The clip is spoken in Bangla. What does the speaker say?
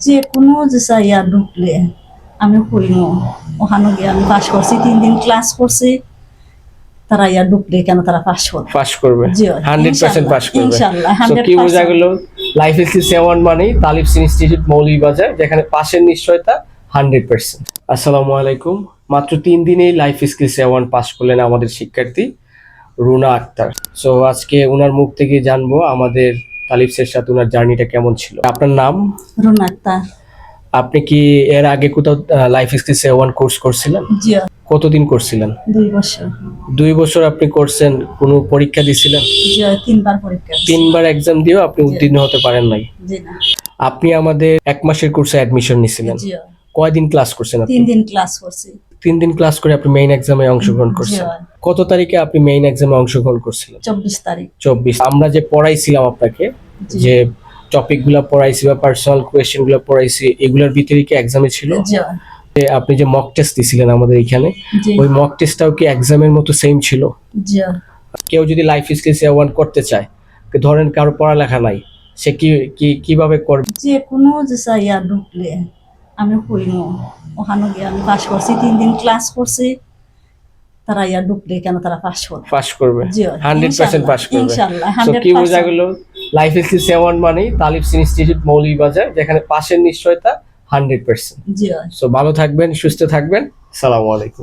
যে কোনো যে চাইয়া ঢুকলে আমি হইমু। ওখানে গিয়ে আমি পাস করছি, 3 দিন ক্লাস করছি। তারা ইয়া ঢুকলে কেন তারা পাস করবে? পাস করবে, জি 100% পাস করবে। ইনশাআল্লাহ সো কি বোঝা 100%। গেল, লাইফ স্কিল 7 মানেই তালিবস ইনস্টিটিউট মৌলভীবাজার, যেখানে পাশের নিশ্চয়তা 100%। আসসালামু আলাইকুম। মাত্র 3 দিনেই লাইফ স্কিল 7 পাস করলেন আমাদের শিক্ষার্থী রুনা আক্তার। সো আজকে ওনার মুখ থেকে জানবো আমাদের তালিবসের সাথে ওনার জার্নিটা কেমন ছিল। আপনার নাম? রুনা আক্তার। আপনি কি এর আগে কোথাও লাইফ স্কিল 7 কোর্স করছিলেন? জি কতদিন করছিলেন? 2 বছর। 2 বছর আপনি করছেন, কোনো পরীক্ষা দিছিলেন? জি 3 বার পরীক্ষা দিছি। 3 বার এক্সাম দিয়েও আপনি উত্তীর্ণ হতে পারেন নাই? জি না। আপনি আমাদের 1 মাসের কোর্সে অ্যাডমিশন নিছিলেন। জি কয়দিন ক্লাস করছেন আপনি? 3 দিন ক্লাস করছি। 3 দিন ক্লাস করে আপনি মেইন এক্সামে অংশগ্রহণ জি করছেন। কত তারিখে আপনি মেইন এক্সামে অংশগ্রহণ করছিলেন? 24 তারিখ। 24। আমরা যে পড়াইছিলাম আপনাকে, জি। যে টপিকগুলো পড়াইছি বা পার্সোনাল কোয়েশ্চেনগুলো পড়াইছি, এগুলোর ভিতরে কি এক্সামে ছিল? জি আপনি যে মক টেস্ট দিছিলেন আমাদের এখানে, জি ওই মক টেস্টটাও কি এক্সামের মতো সেম ছিল? জি কেউ যদি লাইফ স্কিল 7 করতে চায়, ধরেন কারো পড়ালেখা নাই, সে কিভাবে করবে? যে কোনো যে চাইয়া ঢুকলে আমি হইমু। ওখানে গিয়ে আমি পাস করছি, 3 দিন ক্লাস করছি। তারা ইয়া ঢুকলে কেন তারা পাস করবে? পাস করবে, জি 100% পাস করবে। ইনশাআল্লাহ সো কি বোঝা 100%। গেল, লাইফ স্কিল 7 মানেই তালিবস ইনস্টিটিউট মৌলভীবাজার, যেখানে পাশের নিশ্চয়তা 100%। জি সো ভালো থাকবেন, সুস্থ থাকবেন। আসসালামু আলাইকুম।